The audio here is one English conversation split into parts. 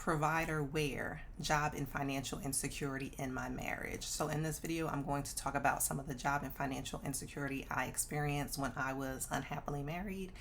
provider where job and financial insecurity in my marriage. So in this video, I'm going to talk about some of the job and financial insecurity I experienced when I was unhappily married.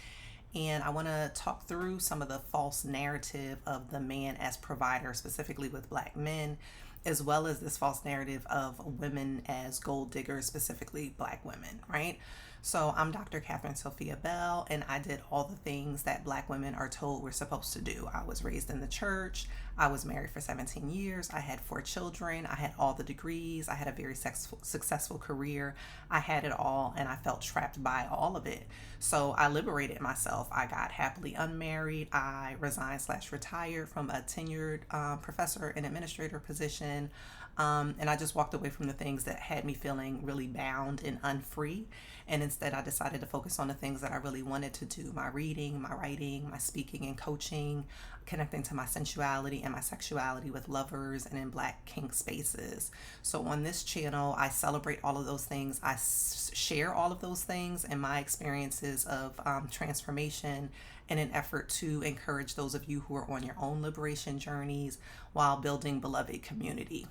And I want to talk through some of the false narrative of the man as provider, specifically with Black men, as well as this false narrative of women as gold diggers, specifically Black women, right? So I'm Dr. Catherine Sophia Bell, and I did all the things that Black women are told we're supposed to do. I was raised in the church. I was married for 17 years. I had 4 children. I had all the degrees. I had a very successful career. I had it all, and I felt trapped by all of it. So I liberated myself. I got happily unmarried. I resigned/retired from a tenured professor and administrator position. And I just walked away from the things that had me feeling really bound and unfree. And instead, I decided to focus on the things that I really wanted to do: my reading, my writing, my speaking and coaching, connecting to my sensuality and my sexuality with lovers and in Black Kink Spaces. So on this channel, I celebrate all of those things. I share all of those things and my experiences of transformation in an effort to encourage those of you who are on your own liberation journeys while building beloved community.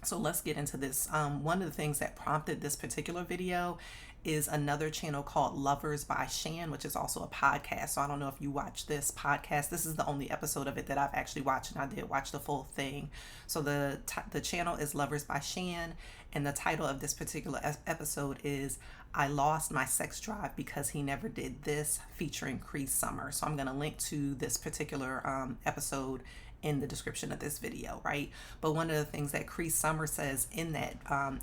So let's get into this. One of the things that prompted this particular video is another channel called Lovers by Shan, which is also a podcast. So I don't know if you watch this podcast. This is the only episode of it that I've actually watched, and I did watch the full thing. So the channel is Lovers by Shan, and the title of this particular episode is "I Lost My Sex Drive Because He Never Did This," featuring Cree Summer. So I'm going to link to this particular episode in the description of this video, right? But one of the things that Cree Summer says in that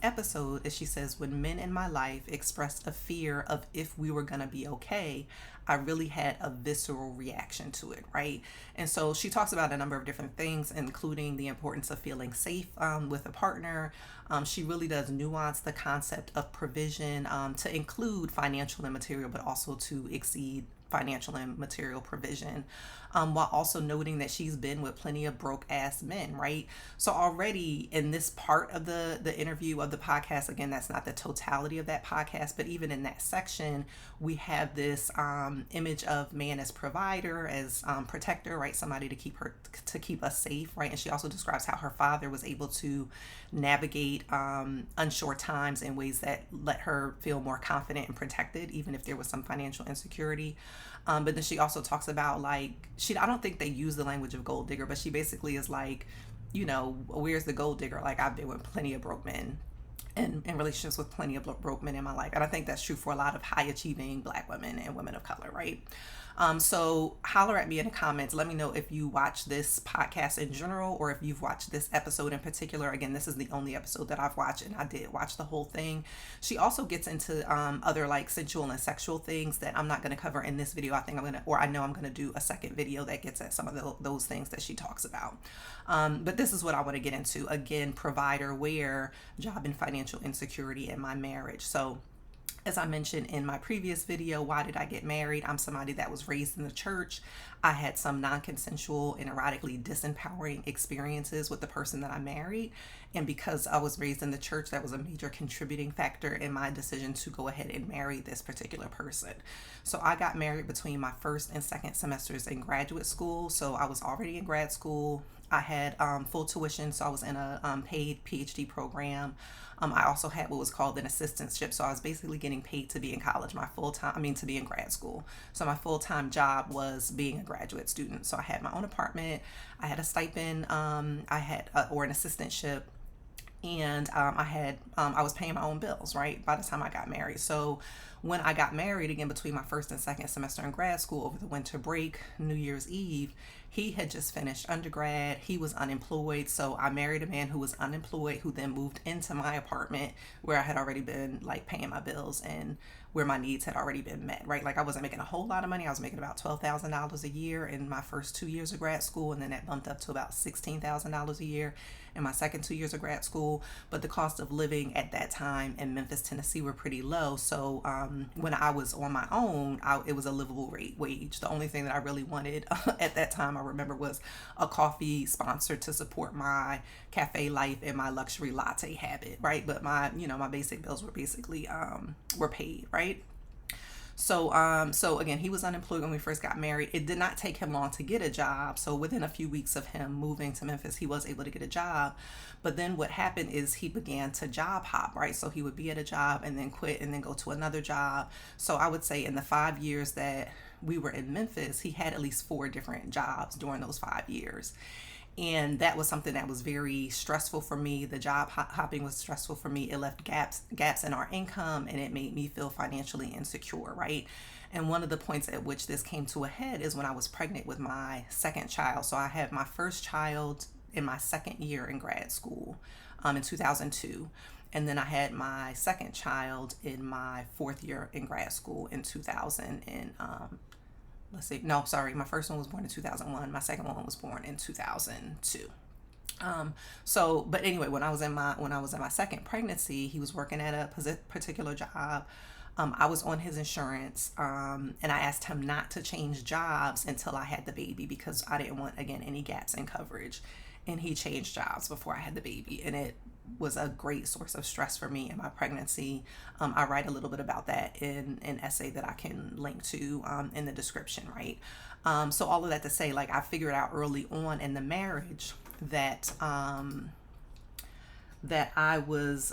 episode is, she says, when men in my life expressed a fear of if we were gonna be okay, I really had a visceral reaction to it, right? And so she talks about a number of different things, including the importance of feeling safe with a partner. She really does nuance the concept of provision to include financial and material, but also to exceed financial and material provision, while also noting that she's been with plenty of broke ass men, right? So already in this part of the interview of the podcast, again, that's not the totality of that podcast, but even in that section, we have this image of man as provider, as protector, right? Somebody to keep us safe, right? And she also describes how her father was able to navigate unsure times in ways that let her feel more confident and protected, even if there was some financial insecurity. But then she also talks about, like, I don't think they use the language of gold digger, but she basically is like, you know, where's the gold digger? Like, I've been with plenty of broke men and in relationships with plenty of broke men in my life. And I think that's true for a lot of high achieving Black women and women of color, right? So holler at me in the comments. Let me know if you watch this podcast in general, or if you've watched this episode in particular. Again, this is the only episode that I've watched, and I did watch the whole thing. She also gets into other like sensual and sexual things that I'm not going to cover in this video. I know I'm going to do a second video that gets at some of those things that she talks about. But this is what I want to get into. Again, provider where job and financial insecurity in my marriage. So as I mentioned in my previous video, why did I get married? I'm somebody that was raised in the church. I had some non-consensual and erotically disempowering experiences with the person that I married. And because I was raised in the church, that was a major contributing factor in my decision to go ahead and marry this particular person. So I got married between my first and second semesters in graduate school. So I was already in grad school. I had full tuition, so I was in a paid PhD program. I also had what was called an assistantship, so I was basically getting paid to be in college. To be in grad school. So my full-time job was being a graduate student. So I had my own apartment, I had a stipend, or an assistantship, and I was paying my own bills, right, by the time I got married. So when I got married, again, between my first and second semester in grad school over the winter break, New Year's Eve, he had just finished undergrad. He was unemployed. So I married a man who was unemployed, who then moved into my apartment where I had already been like paying my bills and where my needs had already been met, right? Like, I wasn't making a whole lot of money. I was making about $12,000 a year in my first 2 years of grad school, and then that bumped up to about $16,000 a year in my second 2 years of grad school. But the cost of living at that time in Memphis, Tennessee were pretty low. So when I was on my own, it was a livable wage. The only thing that I really wanted at that time, I remember, was a coffee sponsor to support my cafe life and my luxury latte habit, right? But my basic bills were basically were paid, right? So again, he was unemployed when we first got married. It did not take him long to get a job. So within a few weeks of him moving to Memphis, he was able to get a job. But then what happened is he began to job hop, right? So he would be at a job and then quit and then go to another job. So I would say in the 5 years that we were in Memphis, he had at least 4 different jobs during those 5 years. And that was something that was very stressful for me. The job hopping was stressful for me. It left gaps in our income, and it made me feel financially insecure, right? And one of the points at which this came to a head is when I was pregnant with my second child. So I had my first child in my second year in grad school, in 2002. And then I had my second child in my 4th year in grad school in 2000 and let's see, no, sorry, my first one was born in 2001. My second one was born in 2002. But anyway, when I was in my second pregnancy, he was working at a particular job. I was on his insurance, and I asked him not to change jobs until I had the baby because I didn't want, again, any gaps in coverage. And he changed jobs before I had the baby, and it was a great source of stress for me in my pregnancy. I write a little bit about that in an essay that I can link to in the description, right? So all of that to say, like, I figured out early on in the marriage that that I was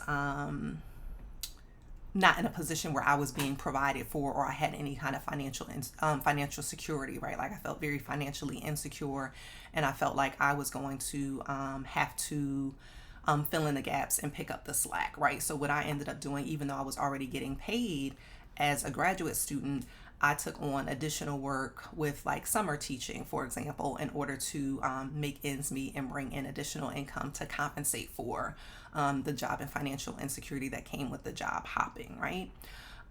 not in a position where I was being provided for or I had any kind of financial security, right? Like I felt very financially insecure, and I felt like I was going to have to fill in the gaps and pick up the slack, right? So what I ended up doing, even though I was already getting paid as a graduate student, I took on additional work with like summer teaching, for example, in order to make ends meet and bring in additional income to compensate for the job and financial insecurity that came with the job hopping, right?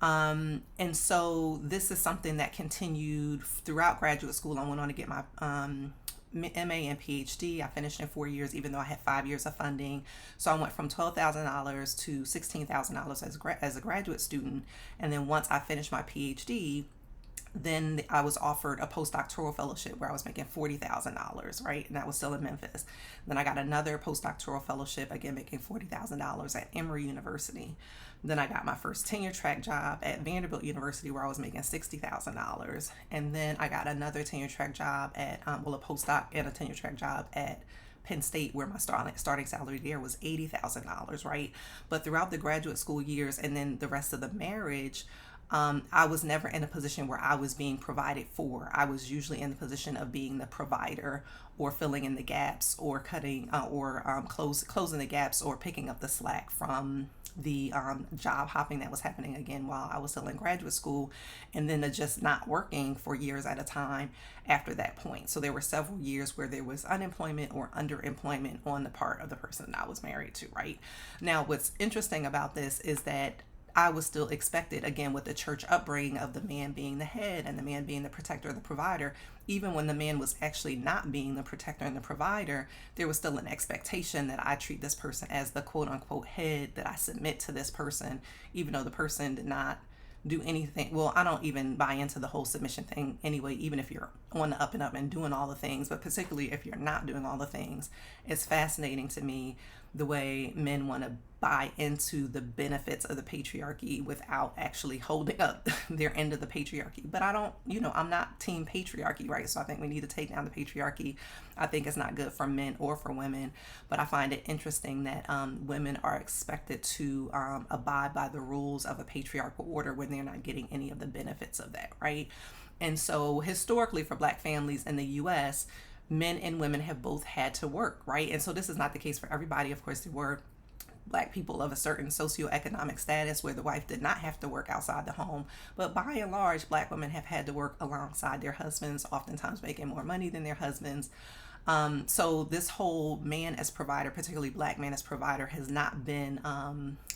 And so this is something that continued throughout graduate school. I went on to get my MA and PhD. I finished in 4 years, even though I had 5 years of funding. So I went from $12,000 to $16,000 as a graduate student. And then once I finished my PhD, then I was offered a postdoctoral fellowship where I was making $40,000, right? And that was still in Memphis. Then I got another postdoctoral fellowship, again, making $40,000 at Emory University. Then I got my first tenure track job at Vanderbilt University where I was making $60,000. And then I got another tenure track job at, a postdoc and a tenure track job at Penn State, where my starting salary there was $80,000, right? But throughout the graduate school years and then the rest of the marriage, I was never in a position where I was being provided for. I was usually in the position of being the provider or filling in the gaps or closing the gaps or picking up the slack from the job hopping that was happening again while I was still in graduate school, and then just not working for years at a time after that point. So there were several years where there was unemployment or underemployment on the part of the person that I was married to, right? Now, what's interesting about this is that I was still expected, again, with the church upbringing of the man being the head and the man being the protector, the provider. Even when the man was actually not being the protector and the provider, there was still an expectation that I treat this person as the quote unquote head, that I submit to this person, even though the person did not do anything. Well, I don't even buy into the whole submission thing anyway, even if you're on the up and up and doing all the things, but particularly if you're not doing all the things. It's fascinating to me the way men want to buy into the benefits of the patriarchy without actually holding up their end of the patriarchy. But I don't, I'm not team patriarchy, right? So I think we need to take down the patriarchy. I think it's not good for men or for women, but I find it interesting that women are expected to abide by the rules of a patriarchal order when they're not getting any of the benefits of that, right? And so historically for Black families in the U.S., men and women have both had to work, right? And so this is not the case for everybody. Of course, there were Black people of a certain socioeconomic status where the wife did not have to work outside the home. But by and large, Black women have had to work alongside their husbands, oftentimes making more money than their husbands. So this whole man as provider, particularly Black man as provider, has not been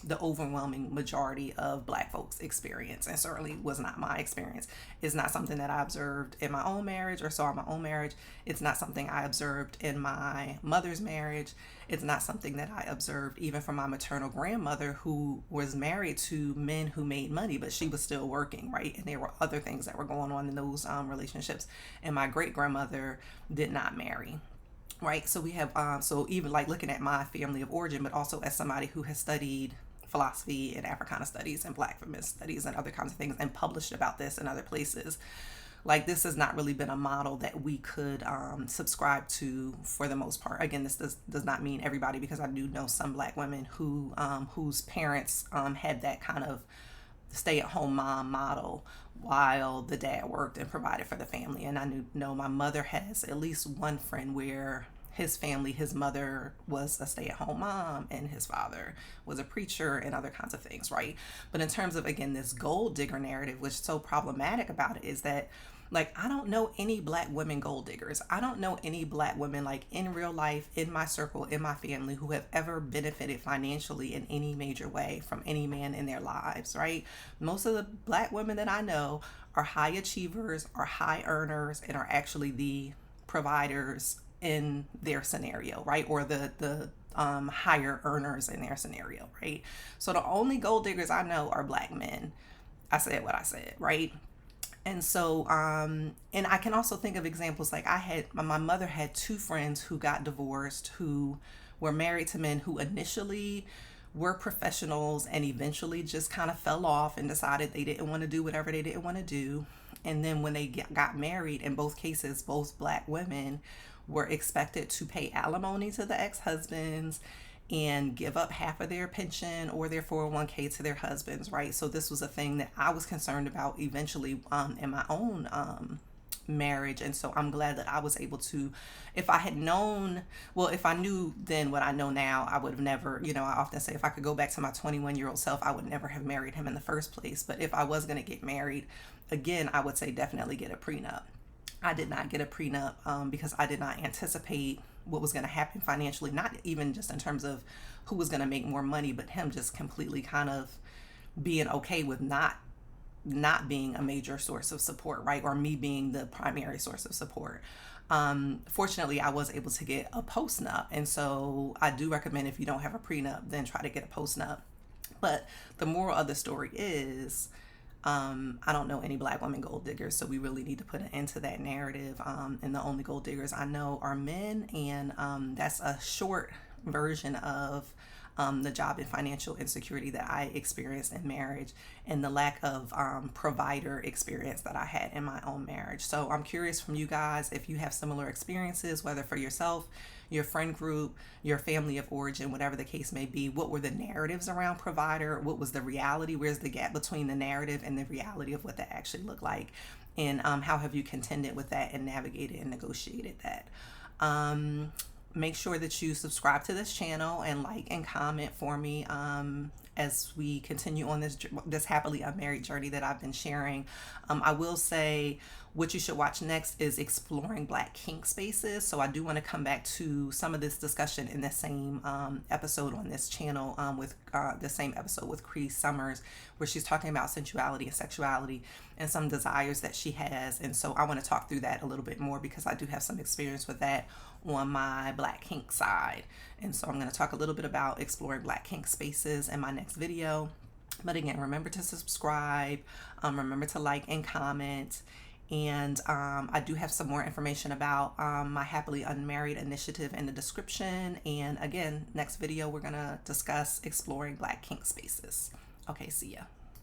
the overwhelming majority of Black folks' experience, and certainly was not my experience. It's not something that I observed in my own marriage or saw in my own marriage. It's not something I observed in my mother's marriage. It's not something that I observed even from my maternal grandmother, who was married to men who made money, but she was still working, right? And there were other things that were going on in those relationships. And my great grandmother did not marry. Right. So we have, so even like looking at my family of origin, but also as somebody who has studied philosophy and Africana studies and Black feminist studies and other kinds of things, and published about this in other places. Like, this has not really been a model that we could subscribe to for the most part. Again, this does not mean everybody, because I do know some Black women who whose parents had that kind of stay-at-home mom model while the dad worked and provided for the family. And I know my mother has at least one friend where his family, his mother was a stay-at-home mom and his father was a preacher and other kinds of things, right? But in terms of, again, this gold digger narrative, what's so problematic about it is that, like, I don't know any Black women gold diggers. I don't know any Black women, like, in real life, in my circle, in my family, who have ever benefited financially in any major way from any man in their lives, right? Most of the Black women that I know are high achievers, are high earners, and are actually the providers in their scenario, right? Or the higher earners in their scenario, right? So the only gold diggers I know are Black men. I said what I said, right? And so, and I can also think of examples, like my mother had two friends who got divorced, who were married to men who initially were professionals and eventually just kind of fell off and decided they didn't want to do whatever they didn't want to do. And then when they got married, in both cases, both Black women were expected to pay alimony to the ex-husbands and give up half of their pension or their 401k to their husbands, right? So this was a thing that I was concerned about eventually in my own marriage. And so I'm glad that I was able to, if I had known, well, if I knew then what I know now, I would have never, I often say if I could go back to my 21-year-old self, I would never have married him in the first place. But if I was going to get married again, I would say definitely get a prenup. I did not get a prenup because I did not anticipate what was going to happen financially, not even just in terms of who was going to make more money, but him just completely kind of being okay with not being a major source of support, right? Or me being the primary source of support. Fortunately, I was able to get a postnup. And so I do recommend, if you don't have a prenup, then try to get a postnup. But the moral of the story is, I don't know any Black women gold diggers, so we really need to put an end to that narrative. And the only gold diggers I know are men, and that's a short version of the job and financial insecurity that I experienced in marriage, and the lack of provider experience that I had in my own marriage. So I'm curious from you guys if you have similar experiences, whether for yourself, your friend group, your family of origin, whatever the case may be. What were the narratives around provider? What was the reality? Where's the gap between the narrative and the reality of what that actually looked like? And how have you contended with that and navigated and negotiated that? Make sure that you subscribe to this channel and like and comment for me as we continue on this happily unmarried journey that I've been sharing. I will say what you should watch next is Exploring Black Kink Spaces. So I do want to come back to some of this discussion in the same episode on this channel with the same episode with Cree Summers, where she's talking about sensuality and sexuality and some desires that she has. And so I want to talk through that a little bit more because I do have some experience with that on my Black Kink side. And so I'm going to talk a little bit about Exploring Black Kink Spaces in my next video. But again, remember to subscribe, remember to like and comment. And I do have some more information about my Happily Unmarried initiative in the description. And again, next video, we're going to discuss Exploring Black Kink Spaces. Okay, see ya.